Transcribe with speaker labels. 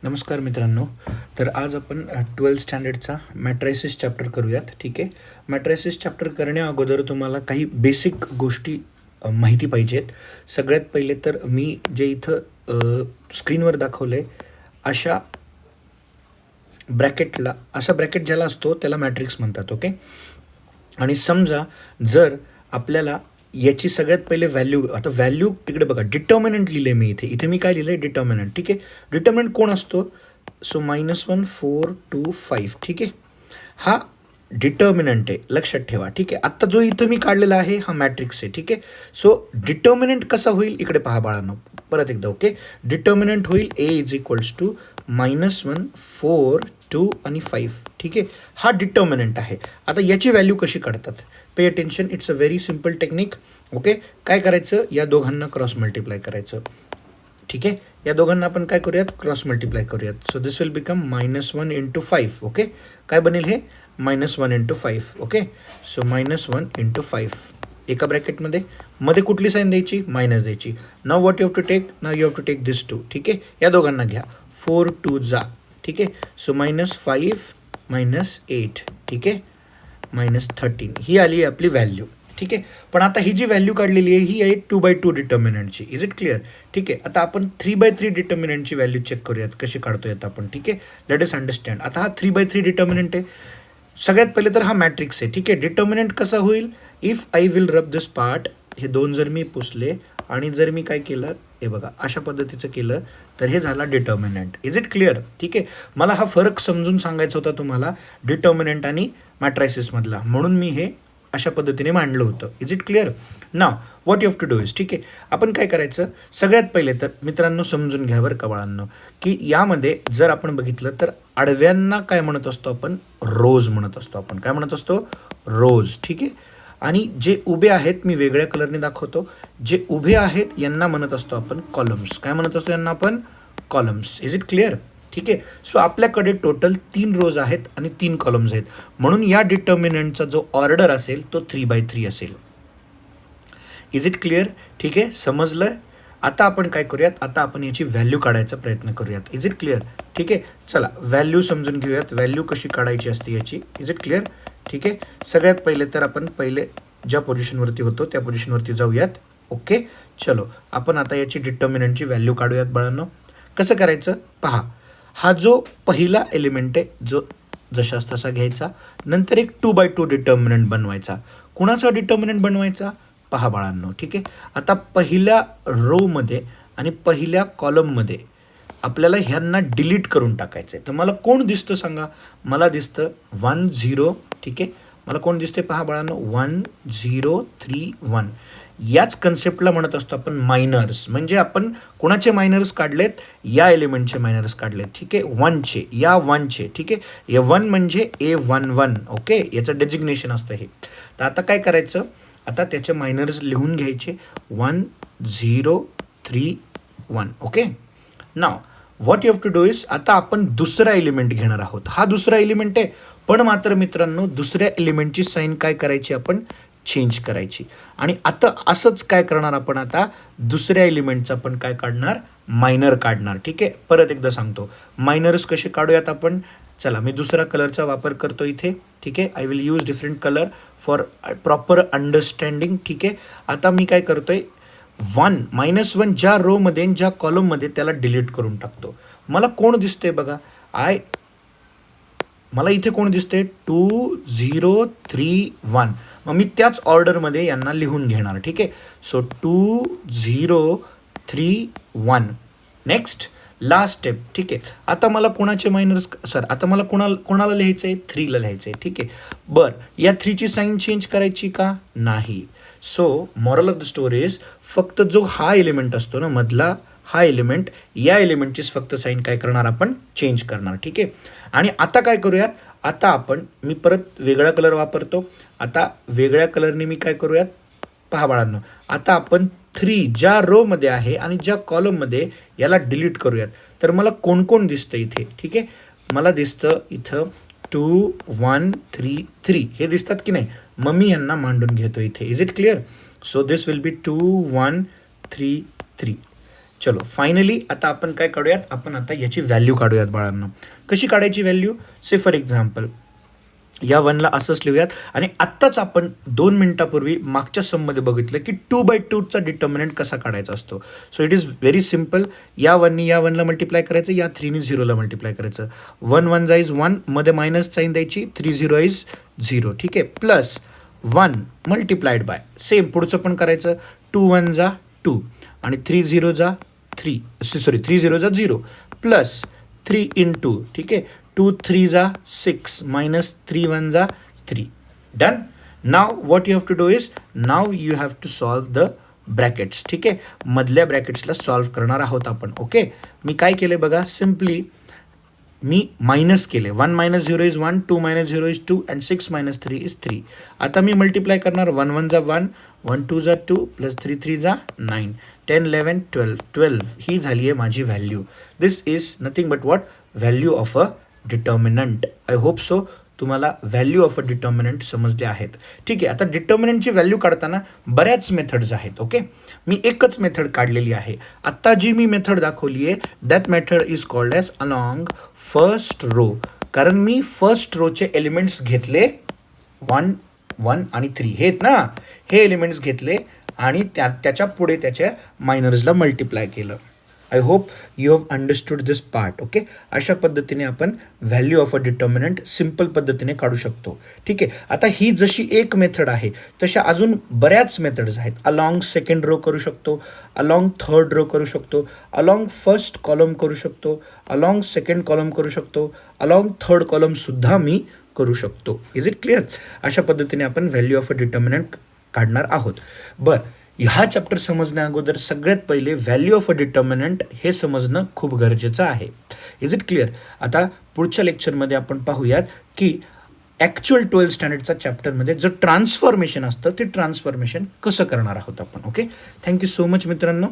Speaker 1: नमस्कार मित्रांनो. तर आज आपण 12th स्टँडर्डचा मॅट्रायसिस चॅप्टर करूयात. ठीक आहे. मॅट्रायसिस चॅप्टर करण्या अगोदर तुम्हाला काही बेसिक गोष्टी माहिती पाहिजेत. सगळ्यात पहिले तर मी जे इथं स्क्रीनवर दाखवलं आहे अशा ब्रॅकेट ज्याला असतो त्याला मॅट्रिक्स म्हणतात. ओके. आणि समजा जर आपल्याला याची सगळ्यात पहिले आता व्हॅल्यू तिकडे बघा, डिटर्मिनंट लिहिले मी इथे मी काय लिहिलं आहे डिटर्मिनंट. ठीक आहे. डिटर्मिनंट कोण असतो? सो -1 4 2 5. ठीक आहे. हा डिटर्मिनंट आहे, लक्षात ठेवा. ठीक आहे. आत्ता जो इथं मी काढलेला आहे हा मॅट्रिक्स आहे. ठीक आहे. सो डिटर्मिनंट कसा होईल इकडे पहा बाळांनो, परत एकदा. ओके. डिटर्मिनंट होईल A इज इक्वल्स टू -1 4 2 आणि 5. ठीक आहे. हा डिटर्मिनंट आहे. आता याची व्हॅल्यू कशी काढतात? Pay attention, it's a very simple technique. Okay. काय करायचं, या दोघांना क्रॉस मल्टिप्लाय करायचं. ठीक आहे. या दोघांना आपण काय करूयात, क्रॉस मल्टिप्लाय करूयात. So this will become -1 into 5. Okay. काय बनेल हे? -1 इंटू 5. ओके. सो -1 इंटू 5 एका ब्रॅकेटमध्ये, मध्ये कुठली साईन द्यायची? मायनस द्यायची. Now what you have to take? Now you have to take this 2. ठीक आहे. या दोघांना घ्या. 4 2 जा. ठीक आहे. सो -5 -8. ठीक आहे. -13 ही आली आहे आपली व्हॅल्यू. ठीक आहे. पण आता ही जी व्हॅल्यू काढलेली आहे ही आहे 2/2 डिटर्मिनंटची. Is it clear? ठीक आहे. आता आपण 3/3 डिटर्मिनंटची व्हॅल्यू चेक करूयात कशी काढतोयात आपण. ठीक आहे. Let us understand. आता हा 3/3 डिटर्मिनंट आहे. सगळ्यात पहिले तर हा मॅट्रिक्स आहे. ठीक आहे. डिटर्मिनंट कसा होईल? If I will rub this part, हे दोन जर मी पुसले आणि जर मी काय केलं, हे बघा अशा पद्धतीचं केलं तर हे झाला डिटर्मिनंट. Is it clear? ठीक आहे. मला हा फरक समजून सांगायचा होता तुम्हाला डिटर्मिनंट आणि मॅट्रायसिसमधला, म्हणून मी हे अशा पद्धतीने मांडलं होतं. Is it clear? Now what you have to do is, ठीक आहे, आपण काय करायचं, सगळ्यात पहिले तर मित्रांनो समजून घ्या बरं का बाळांनो, की यामध्ये जर आपण बघितलं तर आडव्यांना काय म्हणत असतो आपण? रोज म्हणत असतो. आपण काय म्हणत असतो? रोज. ठीक आहे. आणि जे उभे आहेत मी वेगळ्या कलरने दाखवतो, जे उभे आहेत यांना म्हणत असतो आपण कॉलम्स. काय म्हणत असतो यांना आपण? कॉलम्स. Is it clear? ठीक आहे. सो आपल्याकडे टोटल 3 रोज आहेत आणि 3 कॉलम्स आहेत, म्हणून या डिटर्मिनंटचा जो ऑर्डर असेल तो 3/3 असेल. Is it clear? ठीक आहे. समजलं? आता आपण काय करूयात, आता आपण याची व्हॅल्यू काढायचा प्रयत्न करूयात. Is it clear? ठीक आहे. चला व्हॅल्यू समजून घेऊयात, व्हॅल्यू कशी काढायची असते याची. Is it clear? ठीक आहे. सगळ्यात पहिले तर आपण पहिले ज्या पोझिशनवरती होतो त्या पोझिशनवरती जाऊयात. ओके. चलो आपण आता याची डिटर्मिनंटची व्हॅल्यू काढूयात बाळांनो. कसं करायचं पहा. हा जो पहिला एलिमेंट आहे जो जशास तसा घ्यायचा, नंतर एक 2/2 डिटर्मिनंट बनवायचा. कुणाचा डिटर्मिनंट बनवायचा? पहा बाळांनो. ठीक आहे. आता पहिल्या रोमध्ये आणि पहिल्या कॉलममध्ये आपल्याला ह्यांना डिलीट करून टाकायचं आहे. तर मला कोण दिसतं सांगा? मला दिसतं 1 0. ठीक आहे. मला कोण दिसते पहा बाळांनो? 1 0 3 1. याच कन्सेप्टला म्हणत असतो आपण मायनर्स. म्हणजे आपण कोणाचे मायनर्स काढलेत? या एलिमेंटचे मायनर्स काढलेत. ठीक आहे. 1चे, या 1चे. ठीक आहे. हे 1 म्हणजे A11. ओके. याचं डेजिग्नेशन असतं हे. तर आता काय करायचं, आता त्याचे मायनर्स लिहून घ्यायचे 1 0 3 1. Okay. Now what you have to do is, आता आपण दुसरा एलिमेंट घेणार आहोत. हा दुसरा एलिमेंट आहे, पण मात्र मित्रांनो दुसऱ्या एलिमेंटची साईन काय करायची आपण? चेंज करायची. आणि आता असंच काय करणार आपण, आता दुसऱ्या एलिमेंटचा आपण काय काढणार? मायनर काढणार. ठीक आहे. परत एकदा सांगतो, मायनर्स कसे काढूयात आपण. चला मी दुसरा कलरचा वापर करतो इथे. ठीक आहे. I will use different colour for proper understanding. ठीक आहे. आता मी काय करतोय, 1 -1 ज्या रोमध्ये ज्या कॉलममध्ये त्याला डिलीट करून टाकतो. मला कोण दिसतंय बघा, मला इथे कोण दिसते? 2 0 3 1. मग मी त्याच ऑर्डरमध्ये यांना लिहून घेणार. ठीक आहे. सो 2 0 3 1. Next last step. ठीक आहे. आता मला कोणाचे मायनर्स, आता मला कोणाला लिहायचं आहे? 3ला लिहायचं आहे. ठीक आहे. बरं, या 3ची साईन चेंज करायची का? नाही. So moral of the story is, फक्त जो हा एलिमेंट असतो ना मधला, हा एलिमेंट, या एलिमेंटचीच फक्त साईन काय करणार आपण? चेंज करणार. ठीक आहे. आणि आता काय करूयात, आता आपण, मी परत वेगळा कलर वापरतो. आता वेगळ्या कलरने मी काय करूयात पहा बाळांनो, आता आपण 3 ज्या रोमध्ये आहे आणि ज्या कॉलममध्ये याला डिलीट करूयात. तर मला कोण कोण दिसतं इथे? ठीक आहे. मला दिसतं इथं 2 1 3 3 हे दिसतात की नाही? मग मी यांना मांडून घेतो इथे. Is it clear? So this will be 2 1 3 3. चलो फायनली आता आपण काय काढूयात, आपण आता याची व्हॅल्यू काढूयात बाळांनो. कशी काढायची व्हॅल्यू? से फॉर एक्झाम्पल या 1ला असंच लिहूयात. आणि आत्ताच आपण 2 मिनिटापूर्वी मागच्या सममध्ये बघितलं की 2/2चा डिटर्मिनंट कसा काढायचा असतो. So it is very simple. या 1नी या 1ला मल्टिप्लाय करायचं, या 3नी 0ला मल्टिप्लाय करायचं. 1 1 जा इज 1, मध्ये मायनस साईन द्यायची, 3 0 इज 0. ठीक आहे, प्लस 1 मल्टिप्लाइड बाय सेम पुढचं पण करायचं. 2 1 जा 2 आणि 3 0 जा 3 0 जा 0 प्लस 3 into. ठीक आहे, 2 3 जा 6 minus 3 1 जा 3. Done. Now what you have to do is, now you have to solve the brackets. ठीक आहे, मधल्या ब्रॅकेट्सला सॉल्व्ह करणार आहोत आपण. ओके, मी काय केले बघा, सिम्पली मी मायनस केले. 1 minus 0 is 1, 2 minus 0 is 2 and 6 minus 3 is 3. आता मी मल्टिप्लाय करणार. 1 1 जा 1, 1 2 जा 2 प्लस 3 3 जा 9, 10 11 12 ही झाली आहे माझी value. This is nothing but what, value of a determinant. I hope so तुम्हाला व्हॅल्यू ऑफ अ डिटर्मिनंट समजले आहेत. ठीक आहे, आता डिटर्मिनंटची व्हॅल्यू काढताना बऱ्याच मेथड्स आहेत. ओके, मी एकच मेथड काढलेली आहे. आत्ता जी मी मेथड दाखवली आहे that method is called as along first row. कारण मी फर्स्ट रोचे एलिमेंट्स घेतले 1 1 आणि 3 हे आहेत ना, हे एलिमेंट्स घेतले आणि त्याच्या पुढे त्याच्या मायनर्सला मल्टिप्लाय केलं. I hope you have understood this part. Okay, अशा पद्धतीने आपण value of a determinant simple पद्धतीने काढू शकतो. ठीक आहे, आता ही जशी एक मेथड आहे तशा अजून बऱ्याच मेथड्स आहेत. अलॉंग सेकंड रो करू शकतो, अलॉंग थर्ड रो करू शकतो, अलॉंग फर्स्ट कॉलम करू शकतो, अलॉंग सेकंड कॉलम करू शकतो, अलॉंग थर्ड कॉलमसुद्धा मी करू शकतो. Is it clear? अशा पद्धतीने आपण व्हॅल्यू ऑफ अ डिटर्मिनंट काढणार आहोत. बरं, ह्या चॅप्टर समजण्या अगोदर सगळ्यात पहिले व्हॅल्यू ऑफ अ डिटर्मिनंट हे समजणं खूप गरजेचं आहे. Is it clear? आता पुढच्या लेक्चरमध्ये आपण पाहूयात की ॲक्च्युअल 12th स्टँडर्डचा चॅप्टरमध्ये जो ट्रान्सफॉर्मेशन असतं ते ट्रान्सफॉर्मेशन कसं करणार आहोत आपण. ओके, थँक्यू सो मच मित्रांनो.